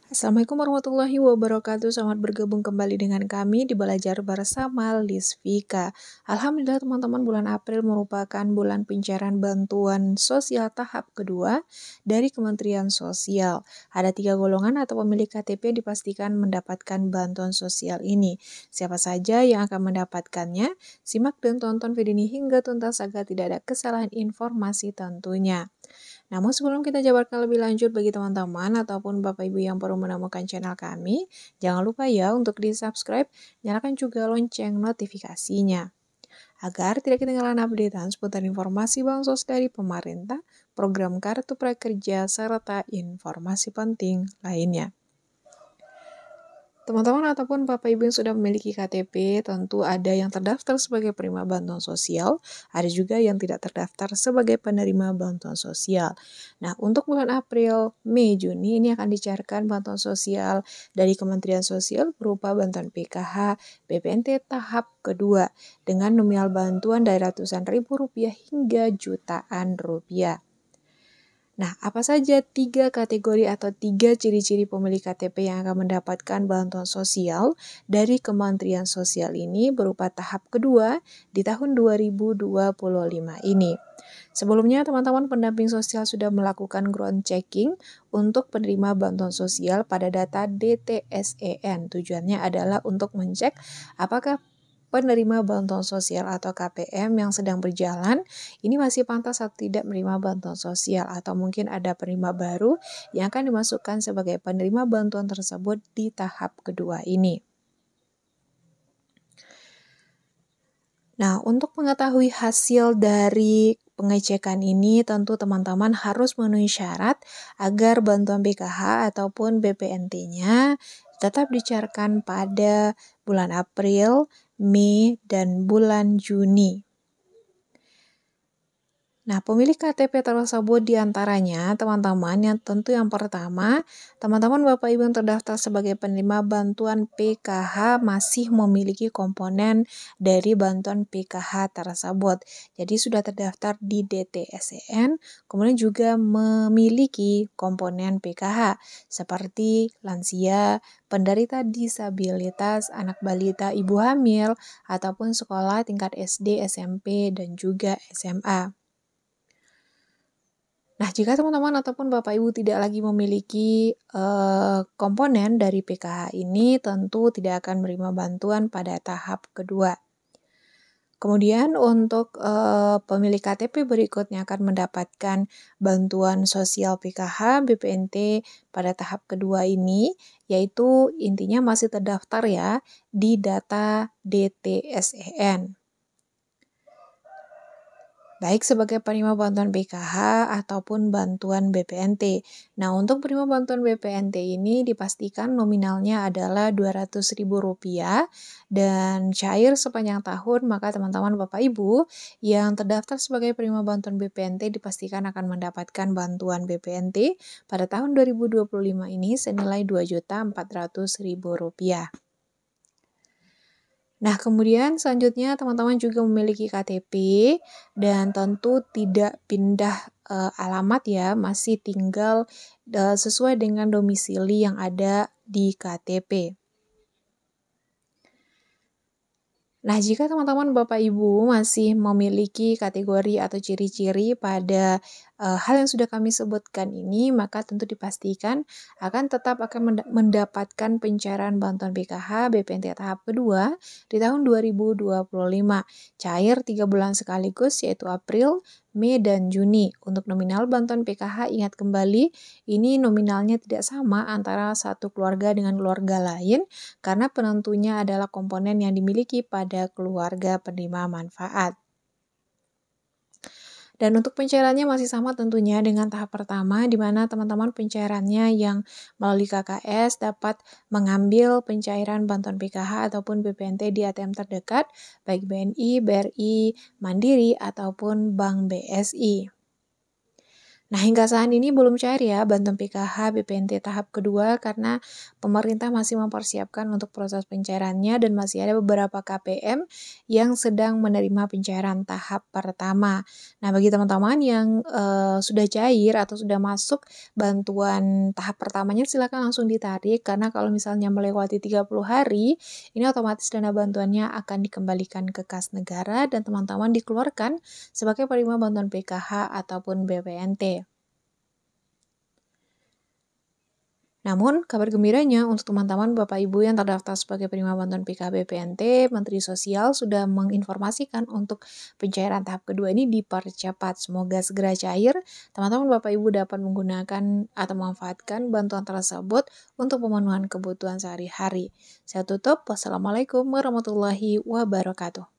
Assalamualaikum warahmatullahi wabarakatuh. Selamat bergabung kembali dengan kami di Belajar Bersama Lisvika. Alhamdulillah teman-teman, bulan April merupakan bulan pencairan bantuan sosial tahap kedua dari Kementerian Sosial. Ada 3 golongan atau pemilik KTP dipastikan mendapatkan bantuan sosial ini. Siapa saja yang akan mendapatkannya? Simak dan tonton video ini hingga tuntas agar tidak ada kesalahan informasi tentunya. Namun sebelum kita jabarkan lebih lanjut bagi teman-teman ataupun Bapak Ibu yang baru menemukan channel kami, jangan lupa ya untuk di-subscribe, nyalakan juga lonceng notifikasinya. Agar tidak ketinggalan updatean seputar informasi bansos dari pemerintah, program Kartu Prakerja, serta informasi penting lainnya. Teman-teman ataupun Bapak Ibu yang sudah memiliki KTP, tentu ada yang terdaftar sebagai penerima bantuan sosial, ada juga yang tidak terdaftar sebagai penerima bantuan sosial. Nah, untuk bulan April, Mei, Juni ini akan dicairkan bantuan sosial dari Kementerian Sosial berupa bantuan PKH, BPNT tahap kedua dengan nominal bantuan dari ratusan ribu rupiah hingga jutaan rupiah. Nah, apa saja 3 kategori atau 3 ciri-ciri pemilik KTP yang akan mendapatkan bantuan sosial dari Kementerian Sosial ini berupa tahap kedua di tahun 2025 ini. Sebelumnya, teman-teman pendamping sosial sudah melakukan ground checking untuk penerima bantuan sosial pada data DTSEN. Tujuannya adalah untuk mencek apakah penerima bantuan sosial atau KPM yang sedang berjalan ini masih pantas atau tidak menerima bantuan sosial, atau mungkin ada penerima baru yang akan dimasukkan sebagai penerima bantuan tersebut di tahap kedua ini. Nah, untuk mengetahui hasil dari pengecekan ini, tentu teman-teman harus memenuhi syarat agar bantuan PKH ataupun BPNT-nya tetap dicairkan pada bulan April, Mei, dan bulan Juni. Nah, pemilik KTP tersebut diantaranya teman-teman yang tentu yang pertama, teman-teman Bapak Ibu yang terdaftar sebagai penerima bantuan PKH masih memiliki komponen dari bantuan PKH tersebut. Jadi sudah terdaftar di DTSEN, kemudian juga memiliki komponen PKH seperti lansia, penderita disabilitas, anak balita, ibu hamil, ataupun sekolah tingkat SD, SMP, dan juga SMA. Nah, jika teman-teman ataupun Bapak Ibu tidak lagi memiliki komponen dari PKH ini, tentu tidak akan menerima bantuan pada tahap kedua. Kemudian untuk pemilik KTP berikutnya akan mendapatkan bantuan sosial PKH, BPNT pada tahap kedua ini, yaitu intinya masih terdaftar ya di data DTSEN. Baik sebagai penerima bantuan PKH ataupun bantuan BPNT. Nah, untuk penerima bantuan BPNT ini dipastikan nominalnya adalah Rp200.000 dan cair sepanjang tahun, maka teman-teman Bapak Ibu yang terdaftar sebagai penerima bantuan BPNT dipastikan akan mendapatkan bantuan BPNT pada tahun 2025 ini senilai Rp2.400.000. Nah, kemudian selanjutnya teman-teman juga memiliki KTP dan tentu tidak pindah alamat ya, masih tinggal sesuai dengan domisili yang ada di KTP. Nah, jika teman-teman Bapak Ibu masih memiliki kategori atau ciri-ciri pada hal yang sudah kami sebutkan ini, maka tentu dipastikan tetap akan mendapatkan pencairan bantuan PKH BPNT tahap kedua di tahun 2025. Cair 3 bulan sekaligus yaitu April, Mei, dan Juni. Untuk nominal bantuan PKH, ingat kembali, ini nominalnya tidak sama antara satu keluarga dengan keluarga lain, karena penentunya adalah komponen yang dimiliki pada keluarga penerima manfaat. Dan untuk pencairannya masih sama tentunya dengan tahap pertama, di mana teman-teman pencairannya yang melalui KKS dapat mengambil pencairan bantuan PKH ataupun BPNT di ATM terdekat, baik BNI, BRI, Mandiri, ataupun Bank BSI. Nah, hingga saat ini belum cair ya bantuan PKH BPNT tahap kedua karena pemerintah masih mempersiapkan untuk proses pencairannya dan masih ada beberapa KPM yang sedang menerima pencairan tahap pertama. Nah, bagi teman-teman yang sudah cair atau sudah masuk bantuan tahap pertamanya silakan langsung ditarik karena kalau misalnya melewati 30 hari, ini otomatis dana bantuannya akan dikembalikan ke kas negara dan teman-teman dikeluarkan sebagai penerima bantuan PKH ataupun BPNT. Namun, kabar gembiranya untuk teman-teman Bapak Ibu yang terdaftar sebagai penerima bantuan PKH BPNT, Menteri Sosial sudah menginformasikan untuk pencairan tahap kedua ini dipercepat. Semoga segera cair, teman-teman Bapak Ibu dapat menggunakan atau memanfaatkan bantuan tersebut untuk pemenuhan kebutuhan sehari-hari. Saya tutup, wassalamualaikum warahmatullahi wabarakatuh.